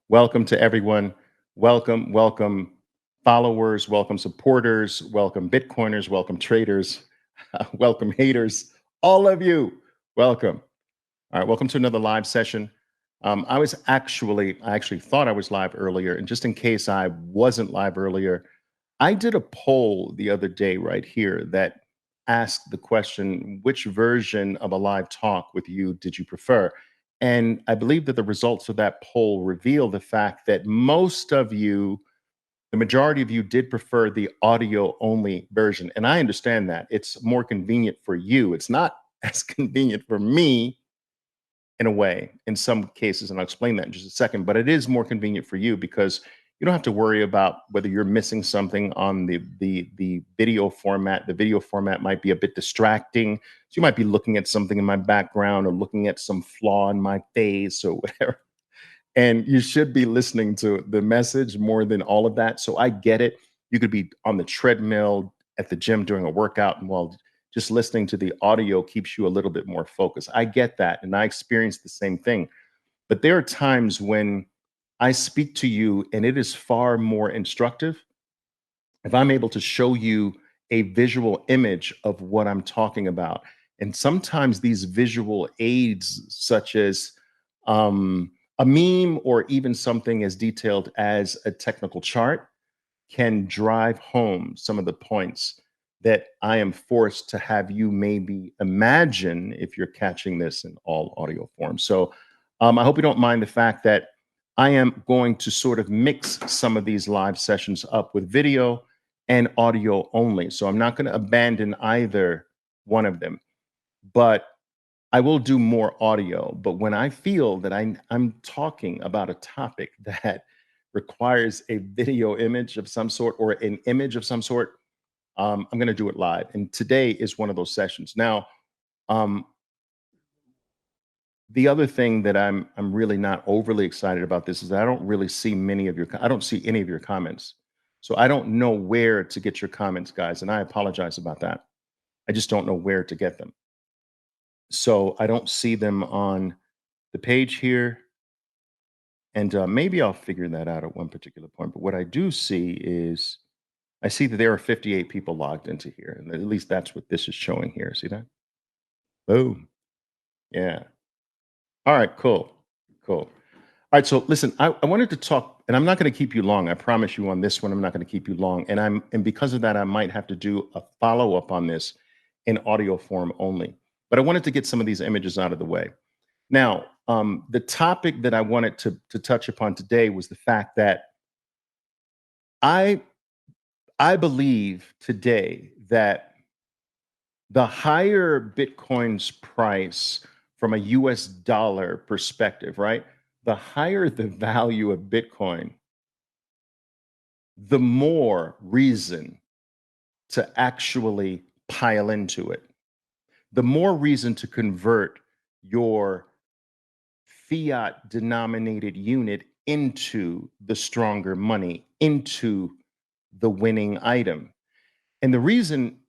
Welcome to everyone. Welcome, followers, welcome, supporters, welcome, Bitcoiners, welcome, traders, welcome, haters, all of you. Welcome. All right, welcome to another live session. I actually thought I was live earlier, and just in case I wasn't live earlier, I did a poll the other day right here that asked the question, which version of a live talk with you did you prefer? And I believe that the results of that poll reveal the fact that most of you, the majority of you, did prefer the audio only version. And I understand that it's more convenient for you. It's not as convenient for me in a way, in some cases, and I'll explain that in just a second, but it is more convenient for you because you don't have to worry about whether you're missing something on the video format. The video format might be a bit distracting. So you might be looking at something in my background or looking at some flaw in my face or whatever. And you should be listening to the message more than all of that. So I get it. You could be on the treadmill at the gym doing a workout, and while just listening to the audio keeps you a little bit more focused. I get that. And I experience the same thing. But there are times when I speak to you and it is far more instructive if I'm able to show you a visual image of what I'm talking about. And sometimes these visual aids, such as a meme or even something as detailed as a technical chart, can drive home some of the points that I am forced to have you maybe imagine if you're catching this in all audio form. So I hope you don't mind the fact that I am going to sort of mix some of these live sessions up with video and audio only. So I'm not going to abandon either one of them, but I will do more audio. But when I feel that I'm talking about a topic that requires a video image of some sort or an image of some sort, I'm going to do it live. And today is one of those sessions. Now, um, the other thing that I'm really not overly excited about this is that I don't really see many of your I don't see any of your comments. So I don't know where to get your comments, guys, and I apologize about that. I just don't know where to get them. So I don't see them on the page here, and maybe I'll figure that out at one particular point. But what I do see is I see that there are 58 people logged into here, and at least that's what this is showing here. See that? Boom. Yeah. All right. Cool. Cool. All right. So listen, I wanted to talk, and I'm not going to keep you long. I promise you on this one, I'm not going to keep you long. And because of that, I might have to do a follow up on this in audio form only. But I wanted to get some of these images out of the way. Now, the topic that I wanted to touch upon today was the fact that I I believe today that the higher Bitcoin's price from a US dollar perspective, right? The higher the value of Bitcoin, the more reason to actually pile into it, the more reason to convert your fiat denominated unit into the stronger money, into the winning item. And the reason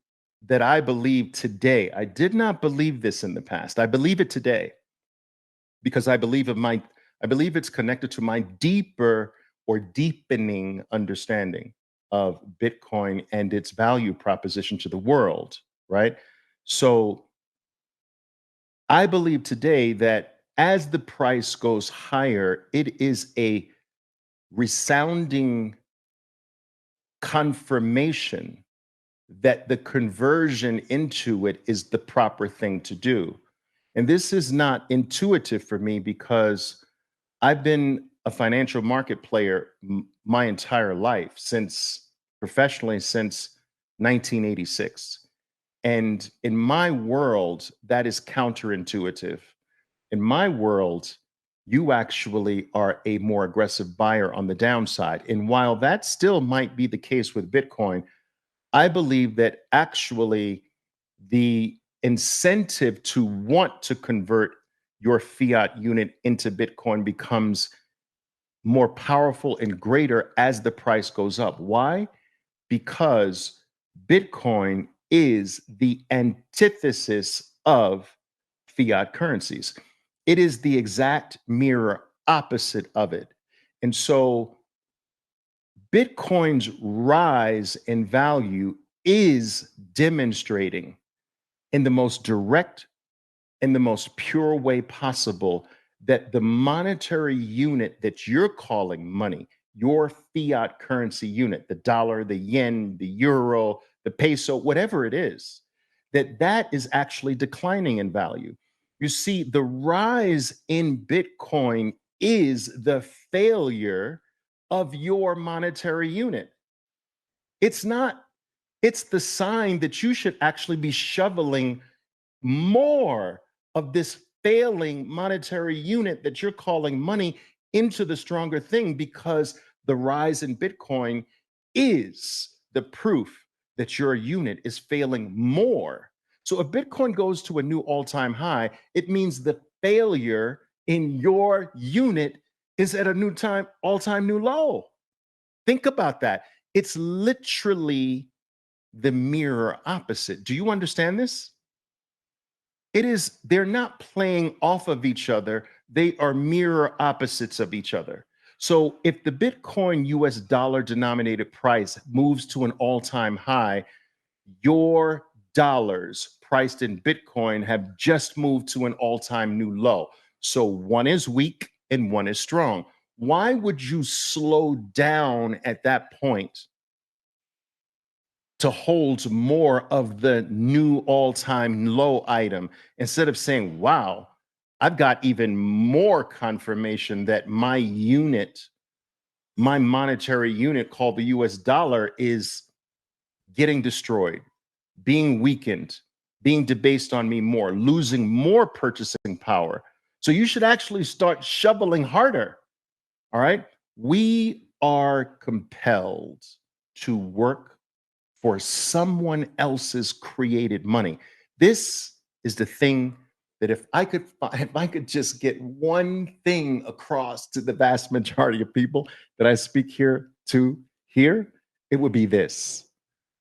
that I believe today, I did not believe this in the past. I believe it today because I believe it's connected to my deeper or deepening understanding of Bitcoin and its value proposition to the world, right? So I believe today that as the price goes higher, it is a resounding confirmation that the conversion into it is the proper thing to do. And this is not intuitive for me because I've been a financial market player my entire life, since professionally since 1986. And in my world, that is counterintuitive. In my world, you actually are a more aggressive buyer on the downside. And while that still might be the case with Bitcoin, I believe that actually the incentive to want to convert your fiat unit into Bitcoin becomes more powerful and greater as the price goes up. Why? Because Bitcoin is the antithesis of fiat currencies. It is the exact mirror opposite of it. And so Bitcoin's rise in value is demonstrating in the most direct and the most pure way possible that the monetary unit that you're calling money, your fiat currency unit, the dollar, the yen, the euro, the peso, whatever it is, that is actually declining in value. You see, the rise in Bitcoin is the failure of your monetary unit. It's not, it's the sign that you should actually be shoveling more of this failing monetary unit that you're calling money into the stronger thing, because the rise in Bitcoin is the proof that your unit is failing more. So if Bitcoin goes to a new all-time high, it means the failure in your unit is at a new time, all-time new low. Think about that. It's literally the mirror opposite. Do you understand this? It is, they're not playing off of each other, they are mirror opposites of each other. So if the Bitcoin US dollar denominated price moves to an all-time high, your dollars priced in Bitcoin have just moved to an all-time new low. So one is weak and one is strong. Why would you slow down at that point to hold more of the new all-time low item, instead of saying, wow, I've got even more confirmation that my unit, my monetary unit called the US dollar, is getting destroyed, being weakened, being debased on me more, losing more purchasing power. So you should actually start shoveling harder. All right. We are compelled to work for someone else's created money. This is the thing that if I could just get one thing across to the vast majority of people that I speak here to here, it would be this.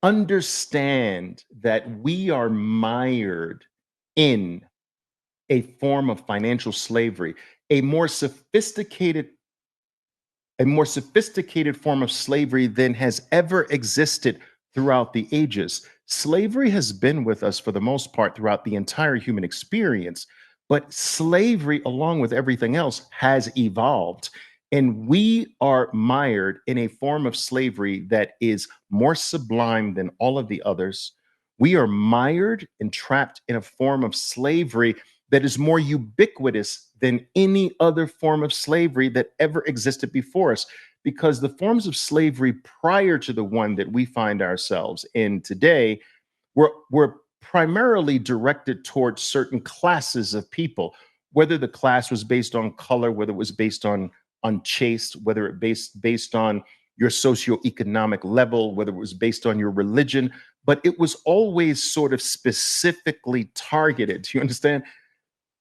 Understand that we are mired in a form of financial slavery, a more sophisticated a more sophisticated form of slavery than has ever existed throughout the ages. Slavery has been with us for the most part throughout the entire human experience, but slavery, along with everything else, has evolved. And we are mired in a form of slavery that is more sublime than all of the others. We are mired and trapped in a form of slavery that is more ubiquitous than any other form of slavery that ever existed before us. Because the forms of slavery prior to the one that we find ourselves in today were primarily directed towards certain classes of people, whether the class was based on color, whether it was based on chaste, whether it based on your socioeconomic level, whether it was based on your religion, but it was always sort of specifically targeted. Do you understand?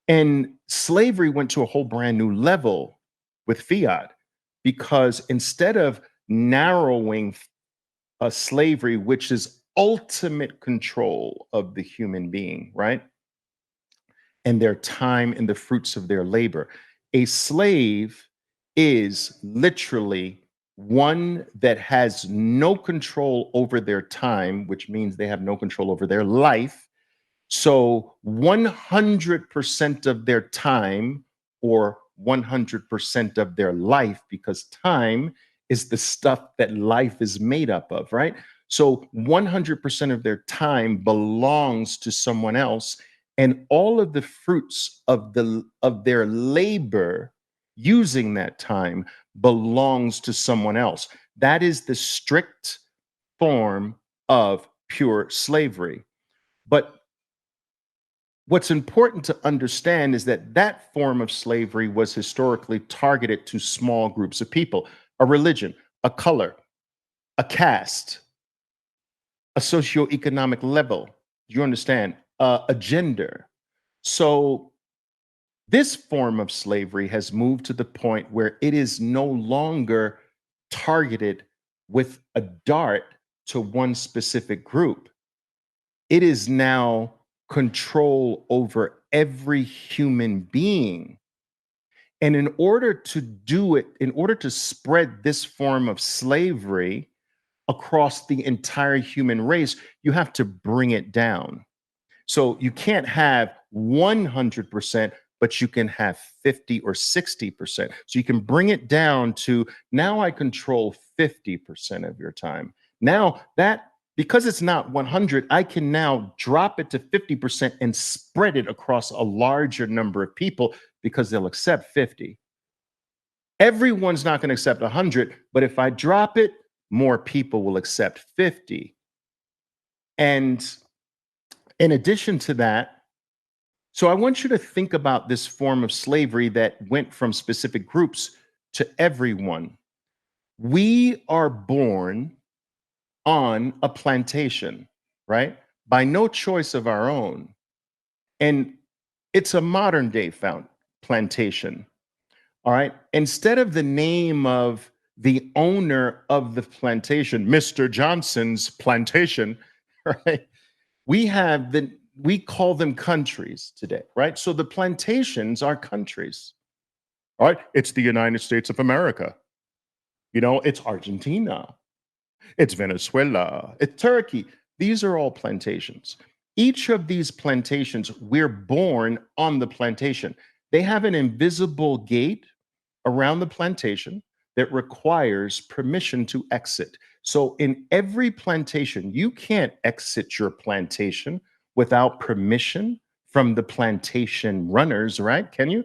And slavery went to a whole brand new level with fiat, because instead of narrowing a slavery, which is ultimate control of the human being, right? And their time and the fruits of their labor. A slave is literally one that has no control over their time, which means they have no control over their life. So 100% of their time, or 100% of their life, because time is the stuff that life is made up of, right? So 100% of their time belongs to someone else, and all of the fruits of their labor using that time belongs to someone else. That is the strict form of pure slavery. But what's important to understand is that that form of slavery was historically targeted to small groups of people: a religion, a color, a caste, a socioeconomic level. You understand? A gender. So this form of slavery has moved to the point where it is no longer targeted with a dart to one specific group. It is now control over every human being. And in order to do it, in order to spread this form of slavery across the entire human race, you have to bring it down. So you can't have 100%, but you can have 50 or 60%. So you can bring it down to now I control 50% of your time. Now that, because it's not 100, I can now drop it to 50% and spread it across a larger number of people because they'll accept 50. Everyone's not going to accept 100, but if I drop it, more people will accept 50. And in addition to that, so I want you to think about this form of slavery that went from specific groups to everyone. We are born on a plantation, right? By no choice of our own. And it's a modern day plantation. All right. Instead of the name of the owner of the plantation, Mr. Johnson's plantation, right? We call them countries today, right? So the plantations are countries. All right. It's the United States of America. It's Argentina. It's Venezuela. It's Turkey. These are all plantations. Each of these plantations, we're born on the plantation. They have an invisible gate around the plantation that requires permission to exit. So in every plantation, you can't exit your plantation without permission from the plantation runners, right? Can you?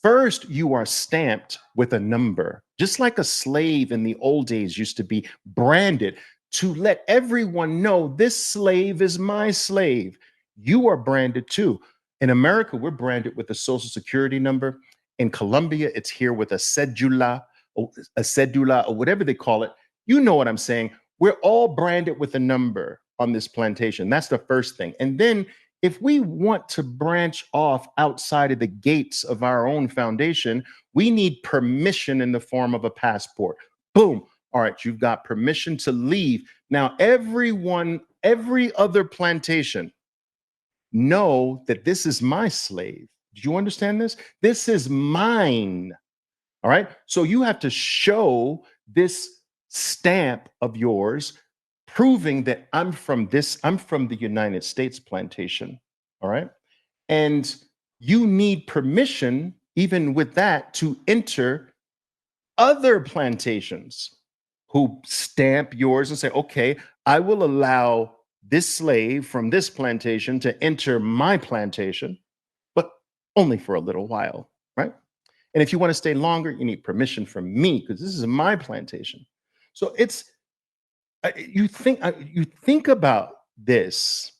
First, you are stamped with a number, just like a slave in the old days used to be branded to let everyone know this slave is my slave. You are branded too. In America, we're branded with a social security number. In Colombia, it's here with a cedula, or whatever they call it. You know what I'm saying? We're all branded with a number on this plantation. That's the first thing. And then if we want to branch off outside of the gates of our own foundation, we need permission in the form of a passport. Boom. All right, you've got permission to leave. Now, every other plantation know that this is my slave. Do you understand this? This is mine. All right. So you have to show this stamp of yours proving that I'm from the United States plantation. All right. And you need permission, even with that, to enter other plantations who stamp yours and say, okay, I will allow this slave from this plantation to enter my plantation, but only for a little while, right? And if you want to stay longer, you need permission from me because this is my plantation. So you think about this.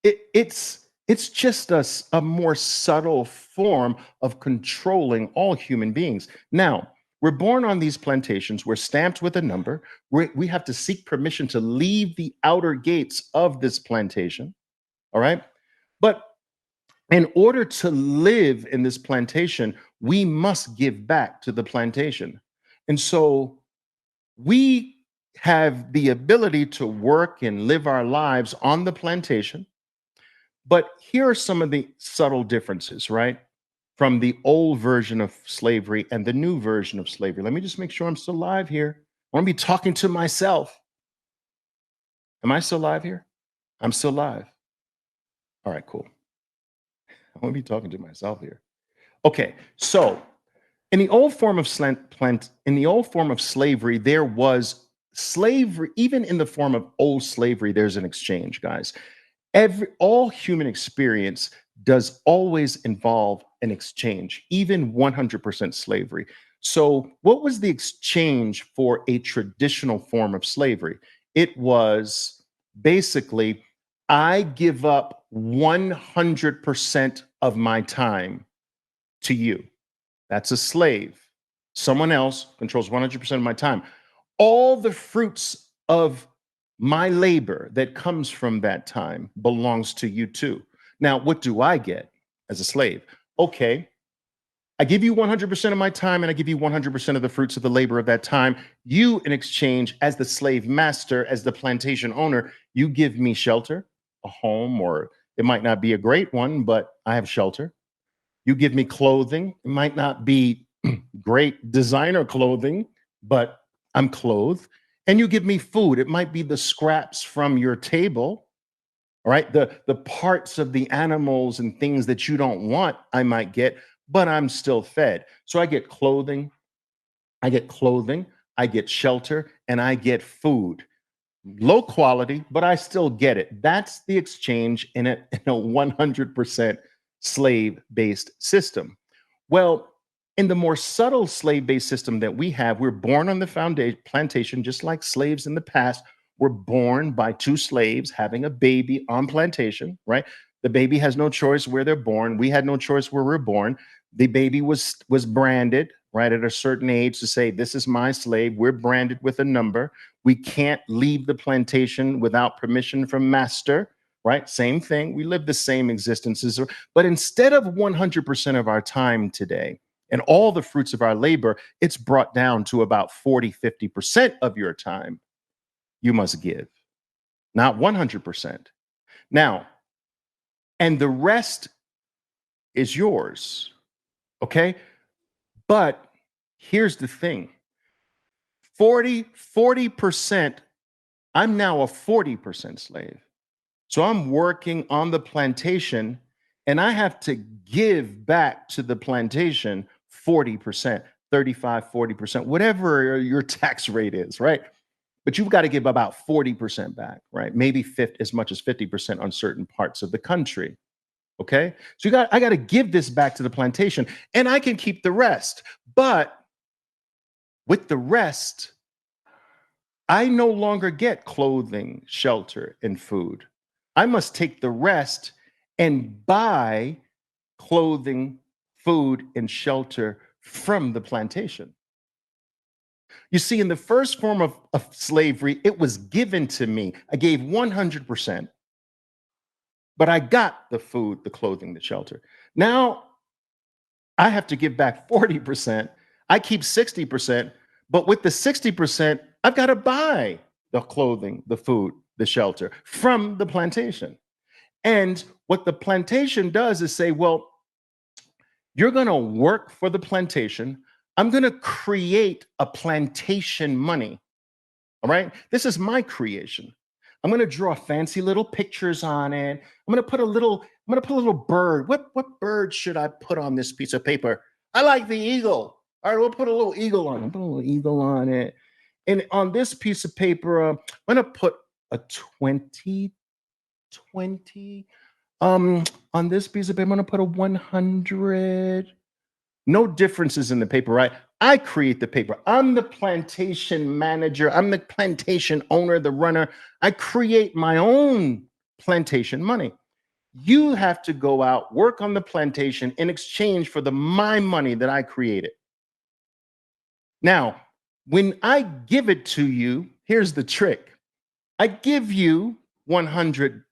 It's just a more subtle form of controlling all human beings. Now, we're born on these plantations. We're stamped with a number. We have to seek permission to leave the outer gates of this plantation. All right. But in order to live in this plantation, we must give back to the plantation. And so we have the ability to work and live our lives on the plantation. But here are some of the subtle differences, right? From the old version of slavery and the new version of slavery. Let me just make sure I'm still live here. I want to be talking to myself. Am I still live here? I'm still live. All right, cool. I want to be talking to myself here. Okay, so in the old form of slavery, there was slavery. Even in the form of old slavery, there's an exchange, guys. All human experience does always involve an exchange, even 100% slavery. So, what was the exchange for a traditional form of slavery? It was basically, I give up 100% of my time to you. That's a slave. Someone else controls 100% of my time. All the fruits of my labor that comes from that time belongs to you too. Now, what do I get as a slave? Okay, I give you 100% of my time and I give you 100% of the fruits of the labor of that time. You, in exchange, as the slave master, as the plantation owner, you give me shelter, a home, or it might not be a great one, but I have shelter. You give me clothing. It might not be great designer clothing, but I'm clothed. And you give me food. It might be the scraps from your table, all right? The parts of the animals and things that you don't want, I might get, but I'm still fed. So I get clothing, I get shelter, and I get food. Low quality, but I still get it. That's the exchange in a 100% slave-based system. Well, in the more subtle slave-based system that we have, we're born on the foundation plantation, just like slaves in the past. We're born by two slaves having a baby on plantation, right? The baby has no choice where they're born. We had no choice where we're born. The baby was branded, right, at a certain age to say, this is my slave. We're branded with a number. We can't leave the plantation without permission from master, right? Same thing. We live the same existences. But instead of 100% of our time today and all the fruits of our labor, it's brought down to about 40, 50% of your time you must give, not 100%. Now, and the rest is yours, okay? But here's the thing 40%, I'm now a 40% slave. So I'm working on the plantation and I have to give back to the plantation 40%, 35, 40%, whatever your tax rate is, right? But you've got to give about 40% back, right? Maybe 50, as much as 50% on certain parts of the country. Okay. So I got to give this back to the plantation and I can keep the rest. But with the rest, I no longer get clothing, shelter, and food. I must take the rest and buy clothing, food, and shelter from the plantation. You see, in the first form of slavery, it was given to me. I gave 100%, but I got the food, the clothing, the shelter. Now I have to give back 40%. I keep 60%, but with the 60%, I've got to buy the clothing, the food, the shelter from the plantation. And what the plantation does is say, well, you're going to work for the plantation. I'm going to create a plantation money. All right. This is my creation. I'm going to draw fancy little pictures on it. I'm going to put a little bird. What bird should I put on this piece of paper? I like the eagle. All right, we'll put a little eagle on it. Put a little eagle on it. And on this piece of paper, I'm going to put a 20. On this piece of paper, I'm going to put a 100. No differences in the paper, right? I create the paper. I'm the plantation manager. I'm the plantation owner, the runner. I create my own plantation money. You have to go out, work on the plantation in exchange for my money that I created. Now, when I give it to you, here's the trick. I give you $100,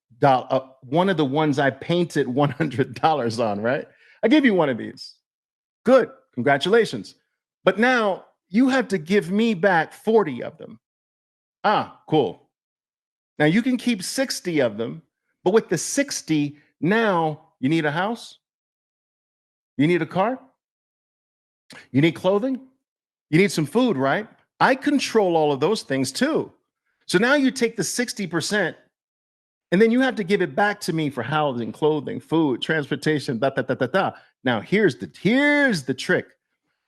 one of the ones I painted $100 on, right? I give you one of these. Good. Congratulations. But now you have to give me back 40 of them. Ah, cool. Now you can keep 60 of them, but with the 60, now you need a house, you need a car, you need clothing, you need some food, right? I control all of those things too. So now you take the 60% and then you have to give it back to me for housing, clothing, food, transportation, da da da da da. Now here's the trick.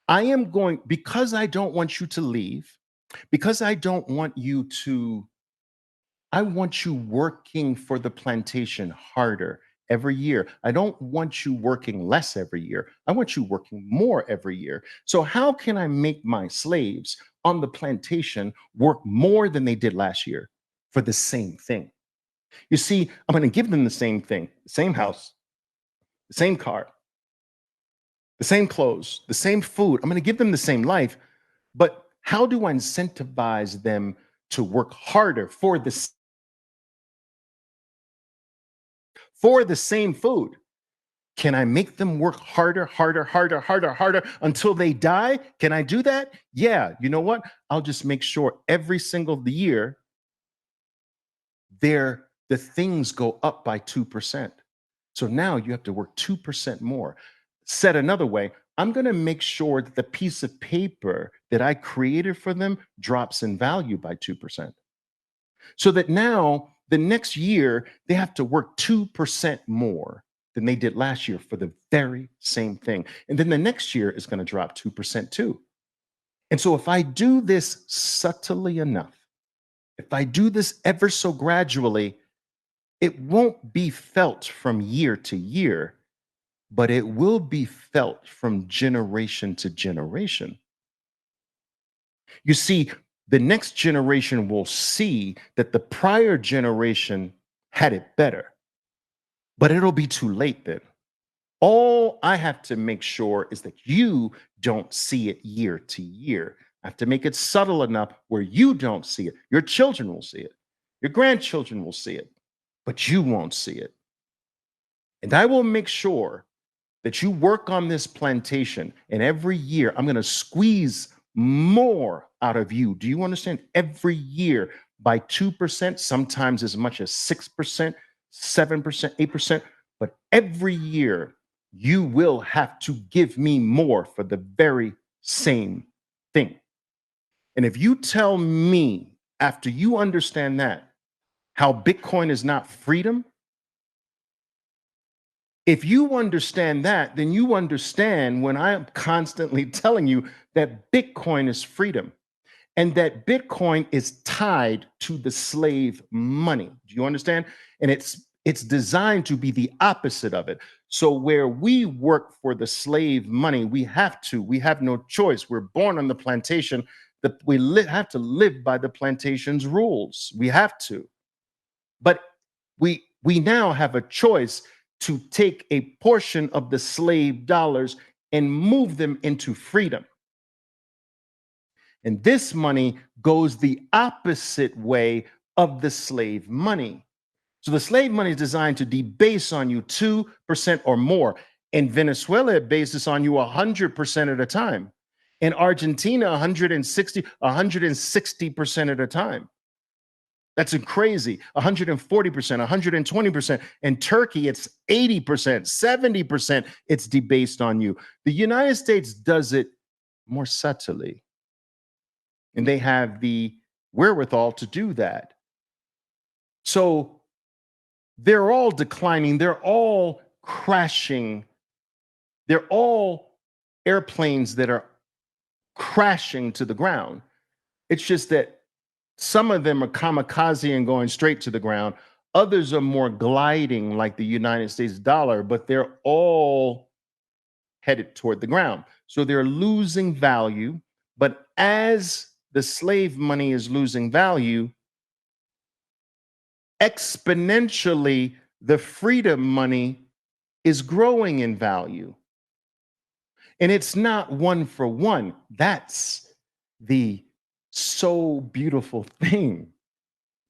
I am going, because I don't want you to leave, because I don't want you to, I want you working for the plantation harder every year. I don't want you working less every year. I want you working more every year. So how can I make my slaves on the plantation work more than they did last year for the same thing? You see, I'm going to give them the same thing, the same house, the same car, the same clothes, the same food. I'm going to give them the same life, but how do I incentivize them to work harder for the same food? Can I make them work harder until they die? Can I do that? Yeah. You know what? I'll just make sure every single year the things go up by 2%. So now you have to work 2% more. Said another way, I'm going to make sure that the piece of paper that I created for them drops in value by 2%. So that now the next year they have to work 2% more than they did last year for the very same thing. And then the next year is going to drop 2% too. And so if I do this subtly enough, if I do this ever so gradually, it won't be felt from year to year, but it will be felt from generation to generation. You see, the next generation will see that the prior generation had it better, but it'll be too late then. All I have to make sure is that you don't see it year to year. I have to make it subtle enough where you don't see it. Your children will see it, your grandchildren will see it, but you won't see it. And I will make sure that you work on this plantation, and every year I'm going to squeeze more out of you. Do you understand? Every year by 2%, sometimes as much as 6%, 7%, 8%, but every year you will have to give me more for the very same thing. And if you tell me after you understand that how Bitcoin is not freedom, if you understand that, then you understand when I am constantly telling you that Bitcoin is freedom and that Bitcoin is tied to the slave money. Do you understand? And it's designed to be the opposite of it. So where we work for the slave money, we have no choice. We're born on the plantation that have to live by the plantation's rules. We have to. But we now have a choice to take a portion of the slave dollars and move them into freedom. And this money goes the opposite way of the slave money. So the slave money is designed to debase on you 2% or more. In Venezuela, it bases on you 100% at a time. In Argentina, 160% at a time. That's crazy. 140%, 120%. In Turkey, it's 80%, 70%. It's debased on you. The United States does it more subtly, and they have the wherewithal to do that. So they're all declining. They're all crashing. They're all airplanes that are crashing to the ground. It's just that some of them are kamikaze and going straight to the ground. Others are more gliding like the United States dollar, but they're all headed toward the ground. So they're losing value. But as the slave money is losing value, exponentially, the freedom money is growing in value. And it's not one for one. That's the so beautiful thing.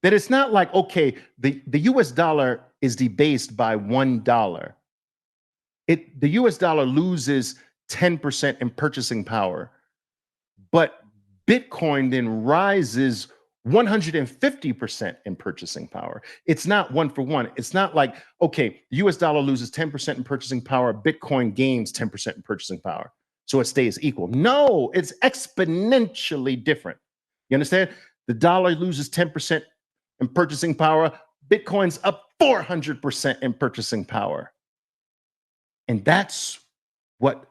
That it's not like, okay, the US dollar is debased by $1. The US dollar loses 10% in purchasing power, but Bitcoin then rises 150% in purchasing power. It's not one for one. It's not like, okay, the US dollar loses 10% in purchasing power, Bitcoin gains 10% in purchasing power. So it stays equal. No, it's exponentially different. You understand? The dollar loses 10% in purchasing power, Bitcoin's up 400% in purchasing power. And that's what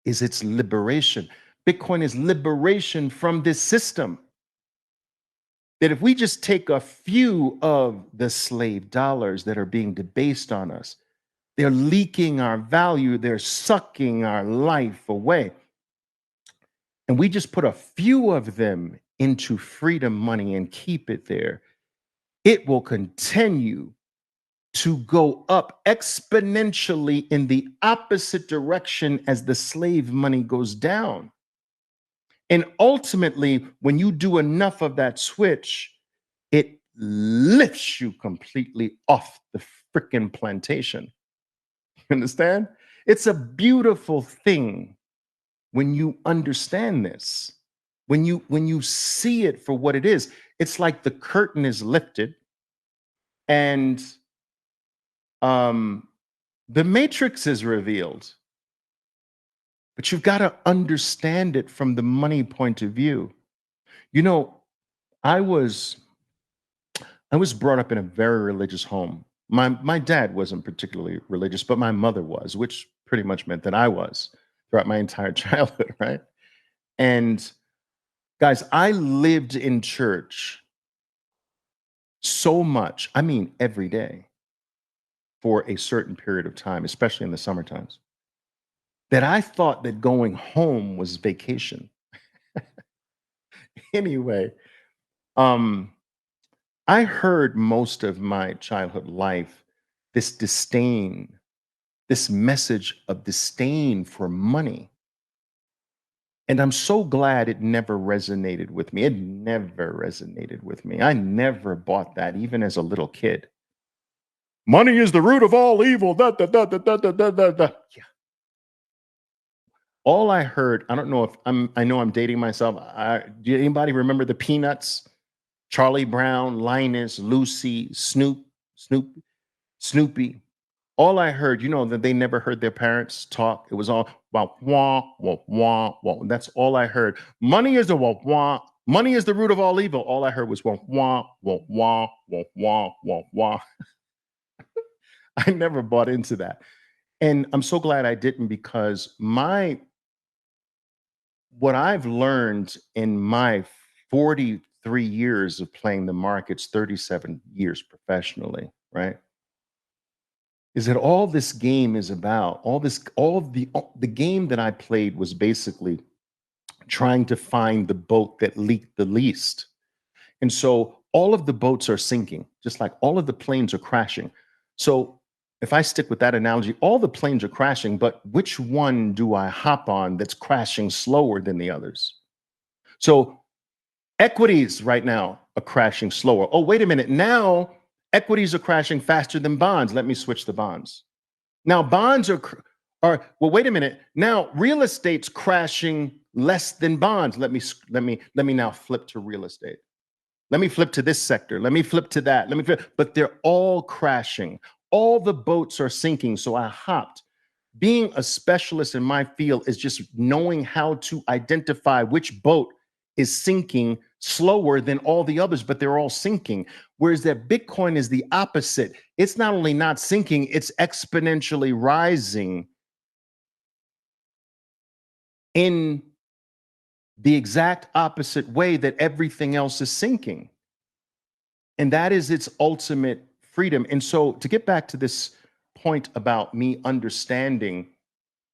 is its liberation. Bitcoin is liberation from this system. That if we just take a few of the slave dollars that are being debased on us, they're leaking our value, they're sucking our life away. And we just put a few of them into freedom money and keep it there, it will continue to go up exponentially in the opposite direction as the slave money goes down. And ultimately, when you do enough of that switch, it lifts you completely off the freaking plantation. You understand? It's a beautiful thing when you understand this. When you see it for what it is. It's like the curtain is lifted and The matrix is revealed, but you've got to understand it from the money point of view. You know, I was I was brought up in a very religious home. My dad wasn't particularly religious, but my mother was, which pretty much meant that I was throughout my entire childhood, right? And guys, I lived in church so much, I mean every day for a certain period of time, especially in the summer times, that I thought that going home was vacation. Anyway, um I heard most of my childhood life this disdain, this message of disdain for money. And I'm so glad it never resonated with me. It never resonated with me. I never bought that, even as a little kid. Money is the root of all evil. Da, da, da, da, da, da, da, da, da. Yeah. All I heard, I don't know if I know I'm dating myself. Do anybody remember the Peanuts? Charlie Brown, Linus, Lucy, Snoopy. All I heard, that they never heard their parents talk. It was all wah wah wah wah wah. That's all I heard. Money is the wah wah. Money is the root of all evil. All I heard was wah wah wah wah wah wah wah wah. I never bought into that, and I'm so glad I didn't, because my what I've learned in my 43 years of playing the markets, 37 years professionally, right? Is that all this game is about? All the game that I played was basically trying to find the boat that leaked the least. And so all of the boats are sinking, just like all of the planes are crashing. So if I stick with that analogy, all the planes are crashing, but which one do I hop on that's crashing slower than the others? So equities right now are crashing slower. Oh, wait a minute. Now equities are crashing faster than bonds. Let me switch the bonds. Now bonds are well. Wait a minute. Now real estate's crashing less than bonds. Let me now flip to real estate. Let me flip to this sector. Let me flip to that. But they're all crashing. All the boats are sinking. So I hopped. Being a specialist in my field is just knowing how to identify which boat is sinking slower than all the others, but they're all sinking. Whereas that Bitcoin is the opposite. It's not only not sinking, it's exponentially rising in the exact opposite way that everything else is sinking. And that is its ultimate freedom. And so to get back to this point about me understanding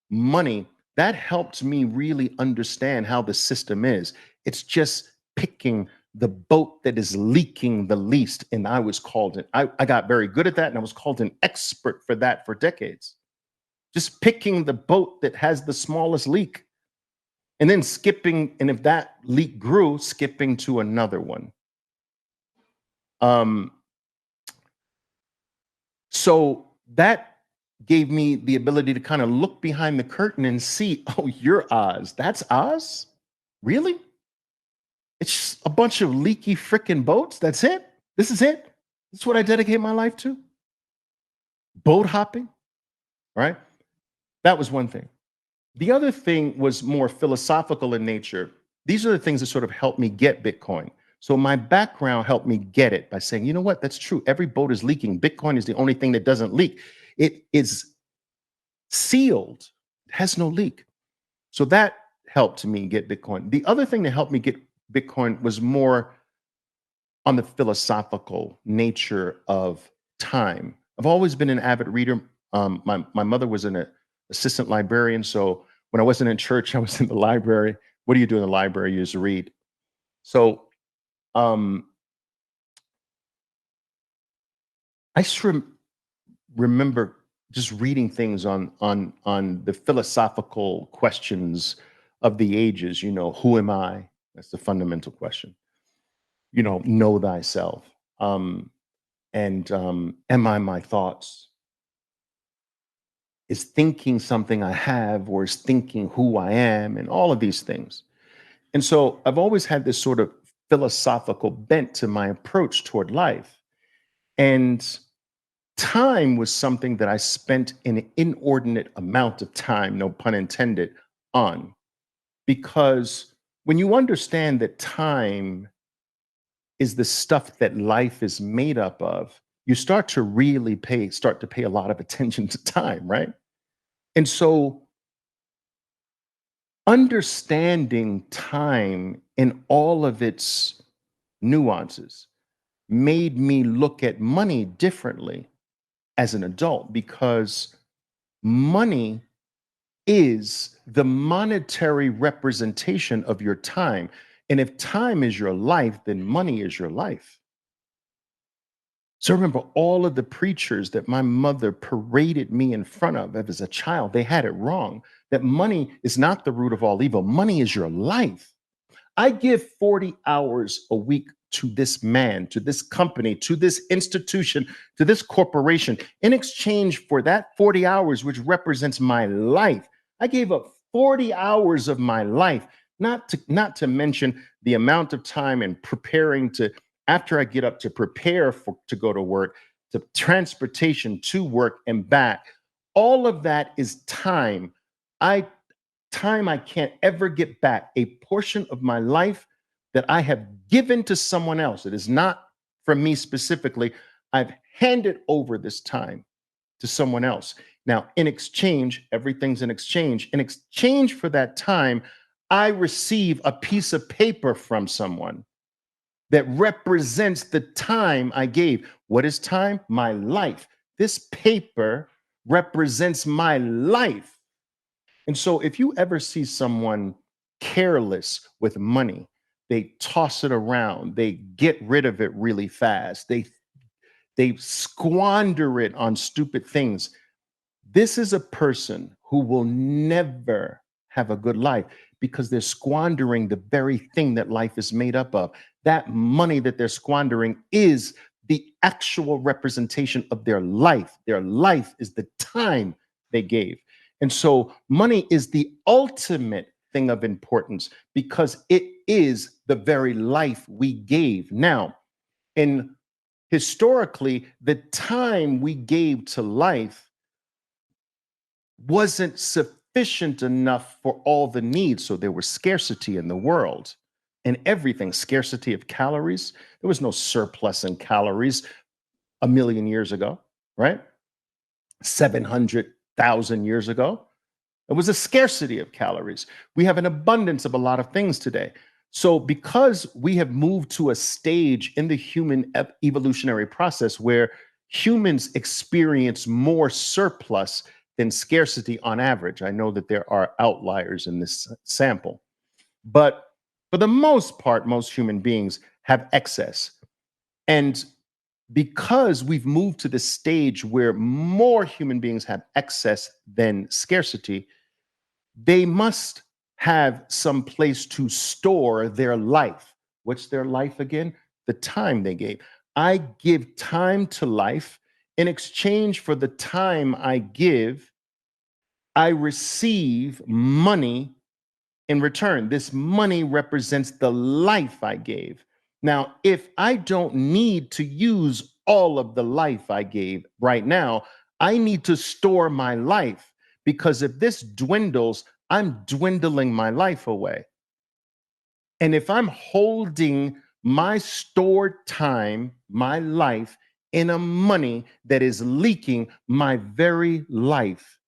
money, that helped me really understand how the system is. It's just picking the boat that is leaking the least. And I got very good at that. And I was called an expert for that for decades. Just picking the boat that has the smallest leak and then skipping. And if that leak grew, skipping to another one. Um, so that gave me the ability to kind of look behind the curtain and see, oh, you're Oz. That's Oz? Really? It's just a bunch of leaky freaking boats. That's it. This is it. This is what I dedicate my life to. Boat hopping, right? That was one thing. The other thing was more philosophical in nature. These are the things that sort of helped me get Bitcoin. So my background helped me get it by saying, you know what? That's true. Every boat is leaking. Bitcoin is the only thing that doesn't leak. It is sealed, it has no leak. So that helped me get Bitcoin. The other thing that helped me get Bitcoin was more on the philosophical nature of time. I've always been an avid reader. My mother was an assistant librarian. So when I wasn't in church, I was in the library. What do you do in the library? You just read. So um, I just remember just reading things on the philosophical questions of the ages. Who am I? That's the fundamental question. Know thyself. And am I my thoughts? Is thinking something I have, or is thinking who I am, and all of these things. And so I've always had this sort of philosophical bent to my approach toward life. And Time was something that I spent an inordinate amount of time, no pun intended, on. Because when you understand that time is the stuff that life is made up of, you start to pay a lot of attention to time, right? And so understanding time in all of its nuances made me look at money differently as an adult because money is the monetary representation of your time. And if time is your life, then money is your life. So remember all of the preachers that my mother paraded me in front of as a child, they had it wrong. That money is not the root of all evil. Money is your life. I give 40 hours a week to this man, to this company, to this institution, to this corporation in exchange for that 40 hours, which represents my life. I gave up 40 hours of my life, not to mention the amount of time and preparing to after I get up to prepare for to go to work, to transportation to work and back. All of that is time. I Time I can't ever get back, a portion of my life that I have given to someone else. It is not from me specifically. I've handed over this time to someone else. Now, in exchange, everything's in exchange. In exchange for that time, I receive a piece of paper from someone that represents the time I gave. What is time? My life. This paper represents my life. And so if you ever see someone careless with money, they toss it around, they get rid of it really fast, they squander it on stupid things. This is a person who will never have a good life because they're squandering the very thing that life is made up of. That money that they're squandering is the actual representation of their life. Their life is the time they gave. And so money is the ultimate thing of importance because it is the very life we gave. Now, in historically, the time we gave to life wasn't sufficient enough for all the needs. So there was scarcity in the world and everything, scarcity of calories. There was no surplus in calories a million years ago, right? 700,000 years ago. It was a scarcity of calories. We have an abundance of a lot of things today. So, because we have moved to a stage in the human evolutionary process where humans experience more surplus than scarcity on average, I know that there are outliers in this sample, but for the most part, most human beings have excess. And because we've moved to the stage where more human beings have excess than scarcity, they must have some place to store their life. What's their life again? The time they gave. I give time to life. In exchange for the time I give, I receive money in return. This money represents the life I gave. Now, if I don't need to use all of the life I gave right now, I need to store my life because if this dwindles, I'm dwindling my life away. And if I'm holding my stored time, my life, in a money that is leaking, my very life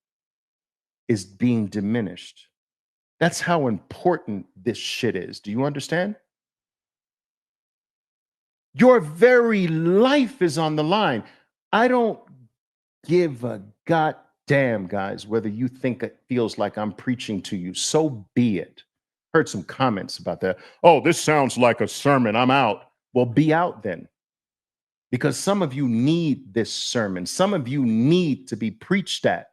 is being diminished. That's how important this shit is. Do you understand? Your very life is on the line. I don't give a goddamn, guys, whether you think it feels like I'm preaching to you. So be it. Heard some comments about that. Oh, this sounds like a sermon. I'm out. Well, be out then. Because some of you need this sermon. Some of you need to be preached at.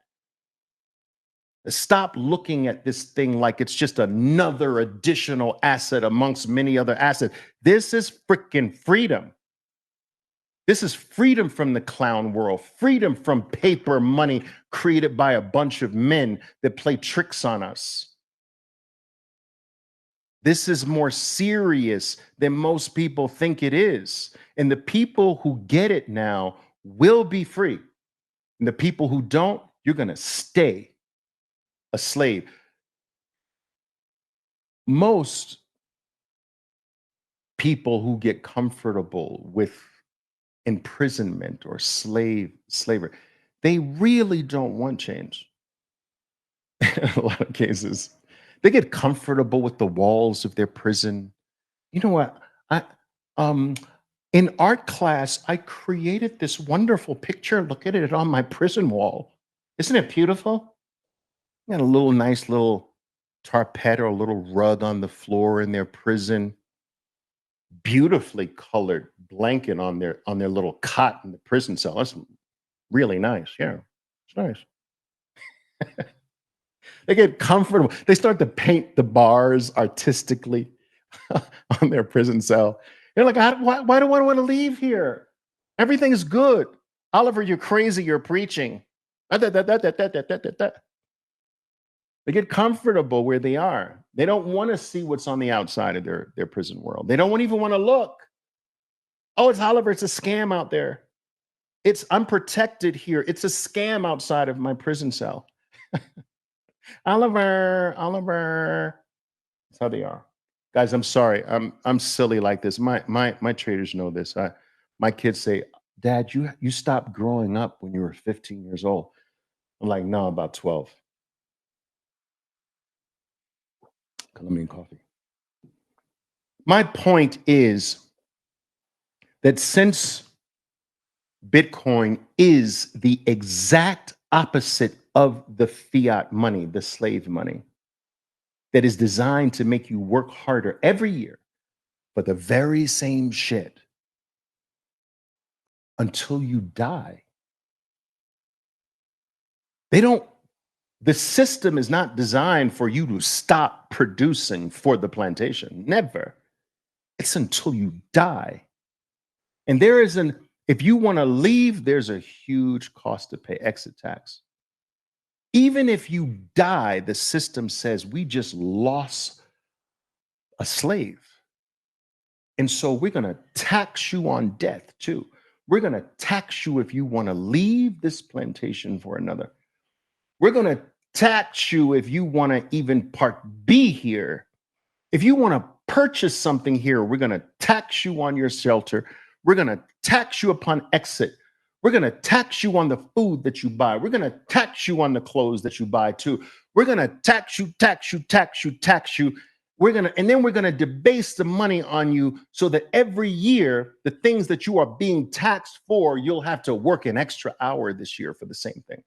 Stop looking at this thing like it's just another additional asset amongst many other assets. This is freaking freedom. This is freedom from the clown world, freedom from paper money created by a bunch of men that play tricks on us. This is more serious than most people think it is. And the people who get it now will be free. And the people who don't, you're going to stay a slave. Most people who get comfortable with imprisonment or slavery, they really don't want change. In a lot of cases, they get comfortable with the walls of their prison. You know what? I um in art class, I created this wonderful picture. Look at it on my prison wall. Isn't it beautiful? Got a little nice little tarpet or a little rug on the floor in their prison, beautifully colored blanket on their little cot in the prison cell. That's really nice. Yeah, it's nice. They get comfortable. They start to paint the bars artistically on their prison cell. They're like, why do I want to leave here? Everything is good. Oliver, you're crazy. You're preaching. They get comfortable where they are. They don't want to see what's on the outside of their prison world. They don't even want to look. Oh, it's Oliver. It's a scam out there. I'm protected here. It's a scam outside of my prison cell. Oliver. That's how they are. Guys, I'm sorry. I'm silly like this. My traders know this. My kids say, Dad, you stopped growing up when you were 15 years old. I'm like, no, about 12. Colombian coffee. My point is that since Bitcoin is the exact opposite of the fiat money, the slave money, that is designed to make you work harder every year for the very same shit until you die. The system is not designed for you to stop producing for the plantation. Never. It's until you die. And if you want to leave, there's a huge cost to pay, exit tax. Even if you die, the system says we just lost a slave. And so we're going to tax you on death too. We're going to tax you if you want to leave this plantation for another. We're going to tax you if you want to even be here. If you want to purchase something here, we're going to tax you on your shelter. We're going to tax you upon exit. We're going to tax you on the food that you buy. We're going to tax you on the clothes that you buy too. We're going to tax you. And then we're going to debase the money on you so that every year, the things that you are being taxed for, you'll have to work an extra hour this year for the same thing.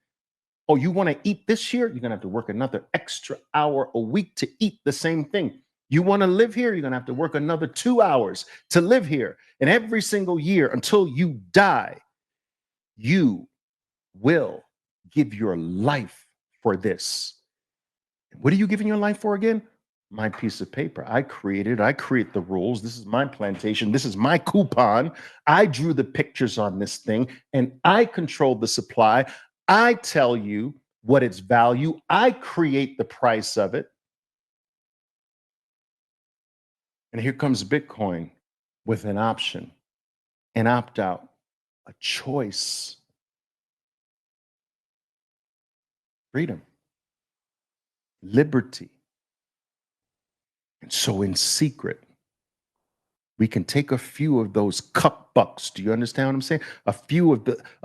Oh, you want to eat this year? You're going to have to work another extra hour a week to eat the same thing. You want to live here? You're going to have to work another 2 hours to live here. And every single year until you die, you will give your life for this. What are you giving your life for again? My piece of paper. I create the rules. This is my plantation. This is my coupon. I drew the pictures on this thing and I control the supply. I tell you what its value. I create the price of it. And here comes Bitcoin with an option, an opt-out, a choice. Freedom, liberty. And so in secret, we can take a few of those cup bucks. Do you understand what I'm saying? A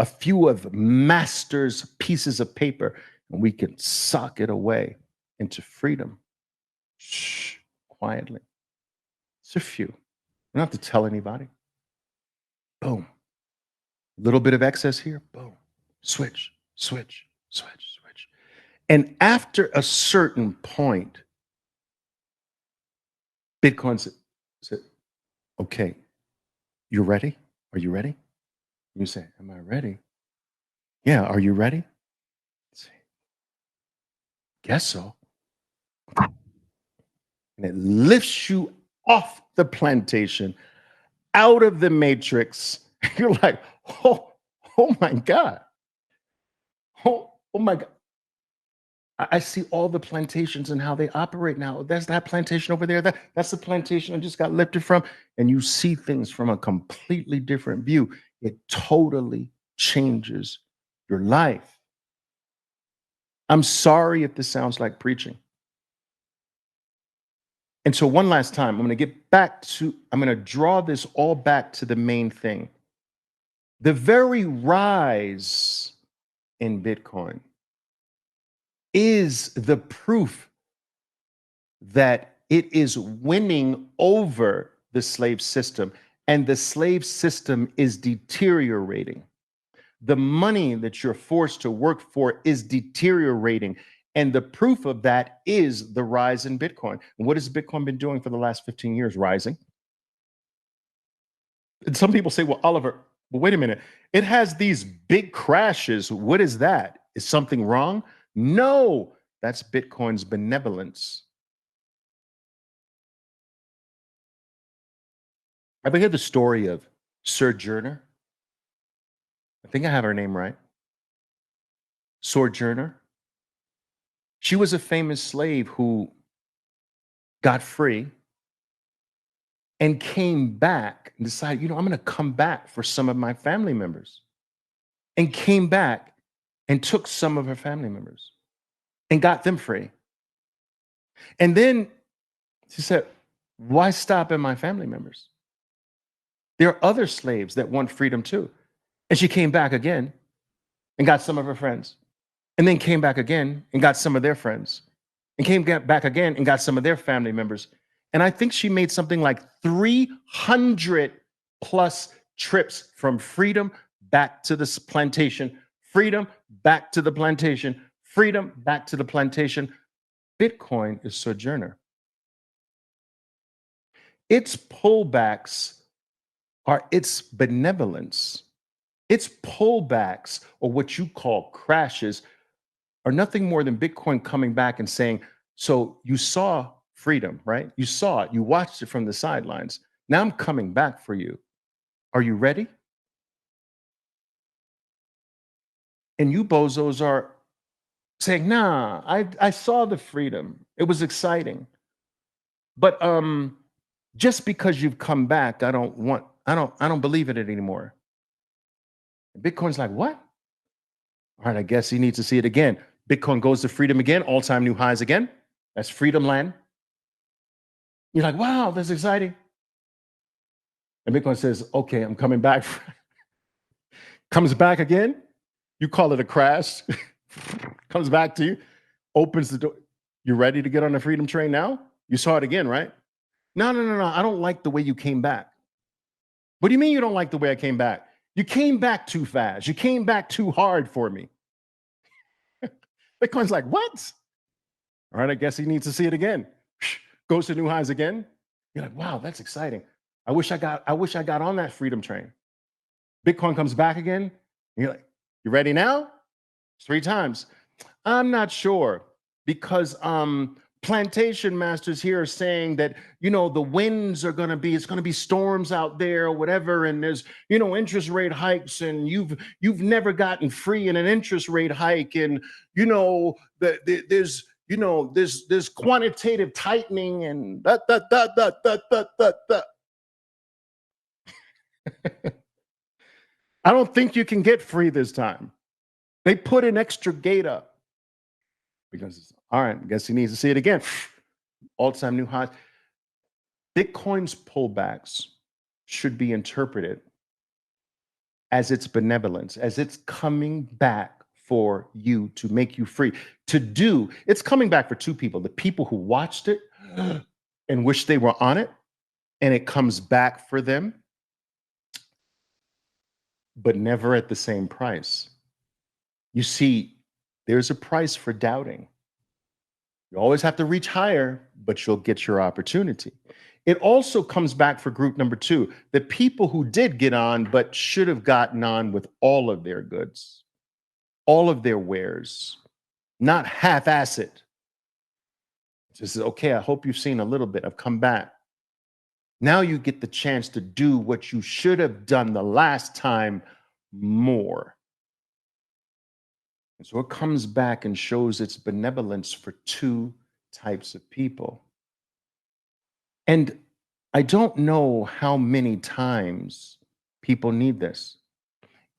few of master's pieces of paper, and we can sock it away into freedom. Shh, quietly. It's a few. We don't have to tell anybody. Boom. A little bit of excess here. Boom. Switch. And after a certain point, Bitcoin said, okay, you ready? Are you ready? You say, am I ready? Yeah, are you ready? Let's see. Guess so. And it lifts you off the plantation, out of the matrix. You're like, oh my God. Oh my God. I see all the plantations and how they operate now. That's that plantation over there. That's the plantation I just got lifted from. And you see things from a completely different view. It totally changes your life. I'm sorry if this sounds like preaching. And so, one last time, I'm going to draw this all back to the main thing. The very rise in Bitcoin is the proof that it is winning over the slave system, and the slave system is deteriorating. The money that you're forced to work for is deteriorating. And the proof of that is the rise in Bitcoin. And what has Bitcoin been doing for the last 15 years? Rising. And some people say, well, Oliver, well, wait a minute. It has these big crashes. What is that? Is something wrong? No, that's Bitcoin's benevolence. Ever heard the story of Sojourner? I think I have her name right. Sojourner. She was a famous slave who got free and came back and decided, I'm going to come back for some of my family members. And came back and took some of her family members and got them free. And then she said, why stop at my family members? There are other slaves that want freedom too. And she came back again and got some of her friends, and then came back again and got some of their friends, and came back again and got some of their family members. And I think she made something like 300 plus trips from freedom back to the plantation, freedom back to the plantation, freedom back to the plantation. Bitcoin is Sojourner. Its pullbacks are its benevolence. Its pullbacks, or what you call crashes, are nothing more than Bitcoin coming back and saying, so you saw freedom, right? You saw it, you watched it from the sidelines. Now I'm coming back for you. Are you ready? And you bozos are saying, nah, I saw the freedom. It was exciting. But just because you've come back, I don't believe in it anymore. And Bitcoin's like, what? All right, I guess he needs to see it again. Bitcoin goes to freedom again, all-time new highs again. That's freedom land. You're like, wow, that's exciting. And Bitcoin says, okay, I'm coming back. Comes back again. You call it a crash. Comes back to you, opens the door. You ready to get on the freedom train now? You saw it again, right? No. I don't like the way you came back. What do you mean you don't like the way I came back? You came back too fast. You came back too hard for me. Bitcoin's like, what? All right, I guess he needs to see it again. Goes to new highs again. You're like, wow, that's exciting. I wish I got on that freedom train. Bitcoin comes back again. You're like, you ready now? 3 times. I'm not sure, because plantation masters here are saying that, the winds are it's going to be storms out there or whatever, and there's, interest rate hikes, and you've never gotten free in an interest rate hike, and there's there's quantitative tightening, and that. I don't think you can get free this time. They put an extra gate up because, all right, I guess he needs to see it again. All-time new highs. Bitcoin's pullbacks should be interpreted as its benevolence, as it's coming back for you to make you free. It's coming back for 2 people: the people who watched it and wish they were on it, and it comes back for them, but never at the same price. You see, there's a price for doubting. You always have to reach higher, but you'll get your opportunity. It also comes back for group number 2, the people who did get on, but should have gotten on with all of their goods, all of their wares, not half-ass it. Just, okay, I hope you've seen a little bit. I've come back. Now you get the chance to do what you should have done the last time more. And so it comes back and shows its benevolence for 2 types of people. And I don't know how many times people need this.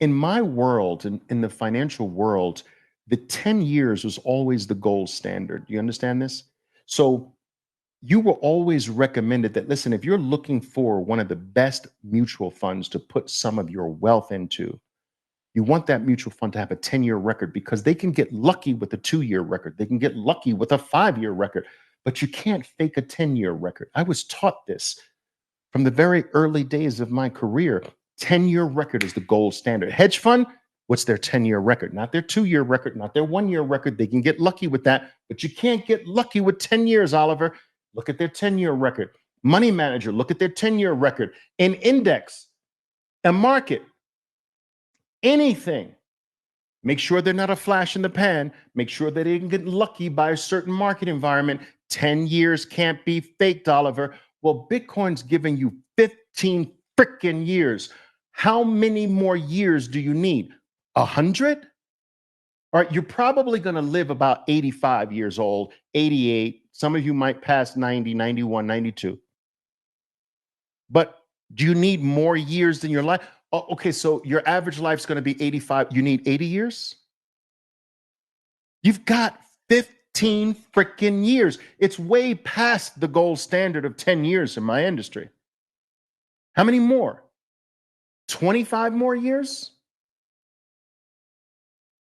in my world, in the financial world, the 10 years was always the gold standard. You understand this? So you were always recommended that, listen, if you're looking for one of the best mutual funds to put some of your wealth into, you want that mutual fund to have a 10-year record because they can get lucky with a 2-year record. They can get lucky with a 5-year record, but you can't fake a 10-year record. I was taught this from the very early days of my career. 10-year record is the gold standard. Hedge fund, what's their 10-year record? Not their 2-year record, not their 1-year record. They can get lucky with that, but you can't get lucky with 10 years, Oliver. Look at their 10-year record. Money manager, look at their 10-year record. An index, a market, anything. Make sure they're not a flash in the pan. Make sure that they can get lucky by a certain market environment. 10 years can't be faked, Oliver. Well, Bitcoin's giving you 15 freaking years. How many more years do you need? 100? All right, you're probably going to live about 85 years old, 88. Some of you might pass 90, 91, 92. But do you need more years than your life? Oh, okay, so your average life's going to be 85. You need 80 years? You've got 15 freaking years. It's way past the gold standard of 10 years in my industry. How many more? 25 more years?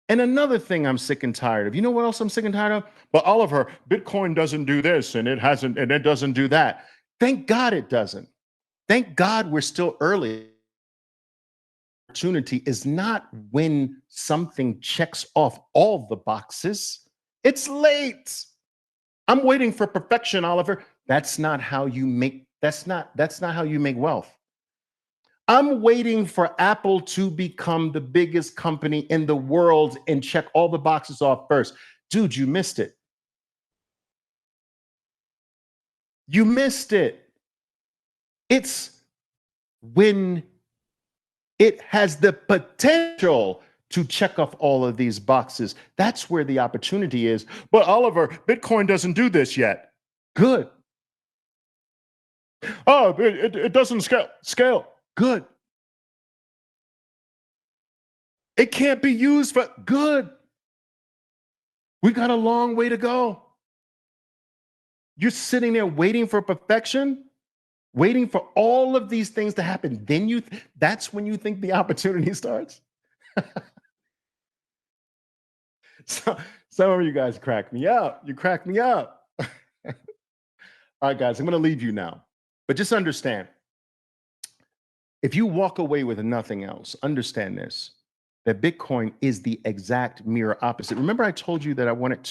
And another thing I'm sick and tired of. You know what else I'm sick and tired of? But Oliver, Bitcoin doesn't do this and it doesn't do that. Thank God it doesn't. Thank God we're still early. Opportunity is not when something checks off all the boxes. It's late. I'm waiting for perfection, Oliver. That's not how you make wealth. I'm waiting for Apple to become the biggest company in the world and check all the boxes off first. Dude, you missed it. You missed it. It's when it has the potential to check off all of these boxes. That's where the opportunity is. But Oliver, Bitcoin doesn't do this yet. Good. Oh, it doesn't scale. Good. It can't be used for good. We got a long way to go. You're sitting there waiting for perfection, waiting for all of these things to happen. Then that's when you think the opportunity starts. So, some of you guys crack me up. You crack me up. All right, guys, I'm going to leave you now. But just understand, if you walk away with nothing else, understand this, that Bitcoin is the exact mirror opposite. Remember I told you that I wanted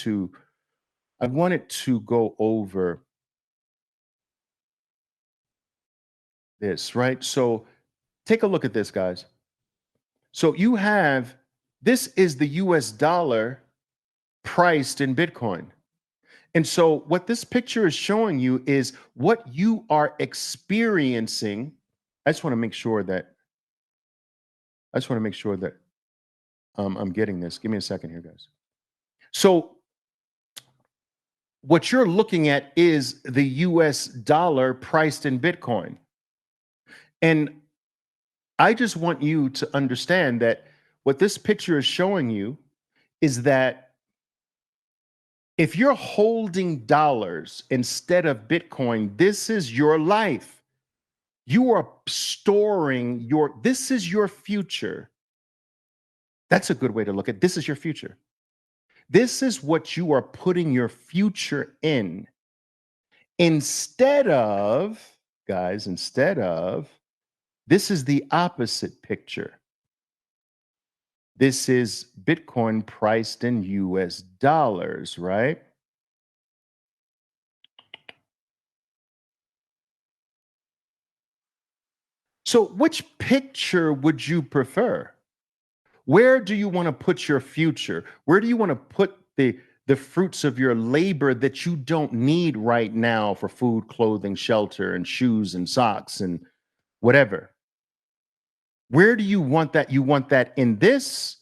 to go over this, right? So take a look at this, guys. So this is the US dollar priced in Bitcoin. And so what this picture is showing you is what you are experiencing. I just want to make sure that I'm getting this. Give me a second here, guys. So what you're looking at is the US dollar priced in Bitcoin. And I just want you to understand that what this picture is showing you is that if you're holding dollars instead of Bitcoin, this is your life. You are storing this is your future. That's a good way to look at it. This is your future. This is what you are putting your future in. Instead of, this is the opposite picture. This is Bitcoin priced in US dollars, right? So which picture would you prefer? Where do you want to put your future? Where do you want to put the fruits of your labor that you don't need right now for food, clothing, shelter, and shoes and socks and whatever? Where do you want that? You want that in this,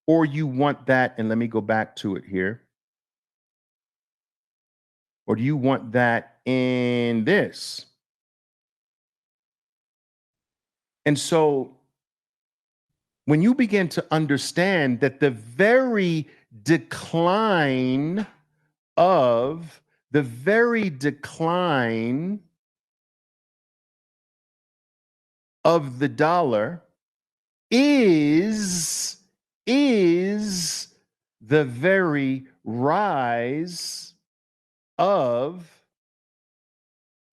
or you want that, and let me go back to it here. Or do you want that in this? And so when you begin to understand that the very decline of the very decline of the dollar is the very rise of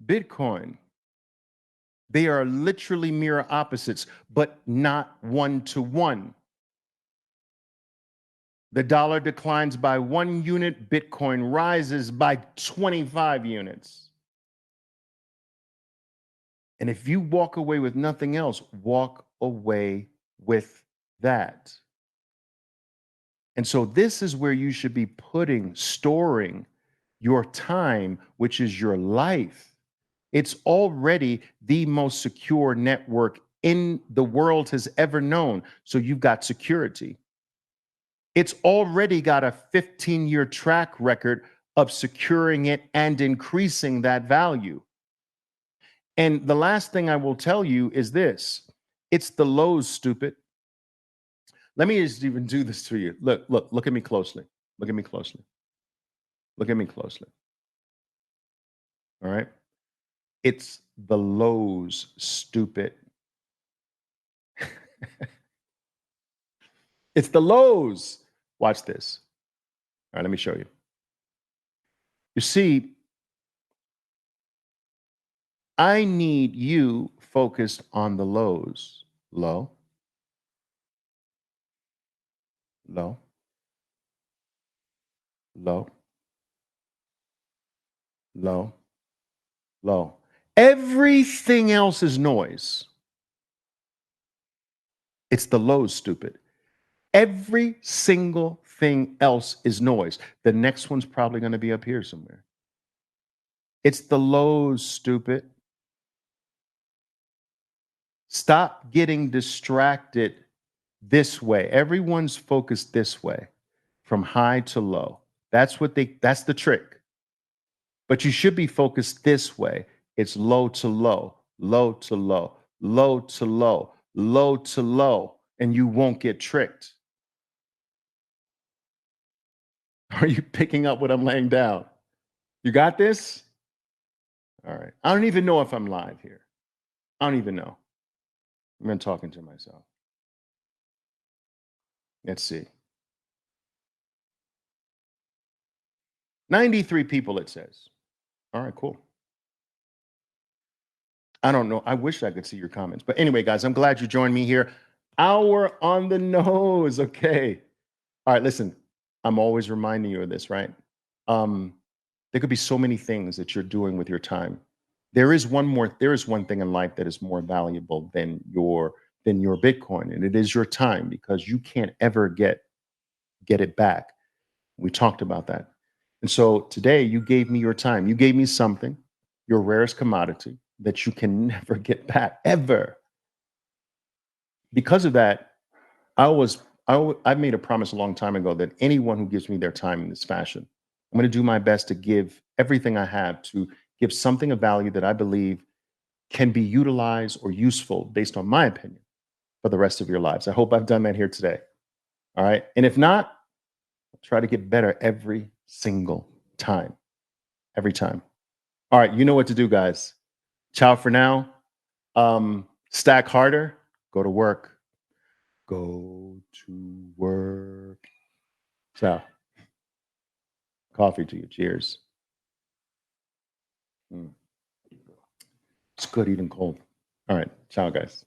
Bitcoin. They are literally mirror opposites, but not one to one. The dollar declines by 1 unit, Bitcoin rises by 25 units. And if you walk away with nothing else, walk away with that. And so this is where you should be storing your time, which is your life. It's already the most secure network in the world has ever known. So you've got security. It's already got a 15-year track record of securing it and increasing that value. And the last thing I will tell you is this: it's the lows, stupid. Let me just even do this to you. Look at me closely. Look at me closely. Look at me closely. All right. It's the lows, stupid. It's the lows. Watch this. All right, let me show you. You see, I need you focused on the lows. Low, low, low, low, low. Everything else is noise. It's the lows, stupid. Every single thing else is noise. The next one's probably going to be up here somewhere. It's the lows, stupid. Stop getting distracted this way. Everyone's focused this way, from high to low. That's the trick. But you should be focused this way. It's low to low, low to low, low to low, low to low, and you won't get tricked. Are you picking up what I'm laying down? You got this? All right. I don't even know if I'm live here. I don't even know. I'm been talking to myself. Let's see. 93 people, it says. All right, cool. I don't know. I wish I could see your comments. But anyway, guys, I'm glad you joined me here. Hour on the nose. Okay. All right, listen. I'm always reminding you of this, right? There could be so many things that you're doing with your time. There is one thing in life that is more valuable than your Bitcoin, and it is your time, because you can't ever get it back. We talked about that. And so today you gave me your time. You gave me something, your rarest commodity, that you can never get back, ever. Because of that, I made a promise a long time ago that anyone who gives me their time in this fashion, I'm going to do my best to give everything I have to give something of value that I believe can be utilized or useful, based on my opinion, for the rest of your lives. I hope I've done that here today. All right. And if not, I'll try to get better every single time. Every time. All right. You know what to do, guys. Ciao for now. Stack harder. Go to work. Go to work. Ciao. Coffee to you. Cheers. Mm. It's good even cold. All right. Ciao, guys.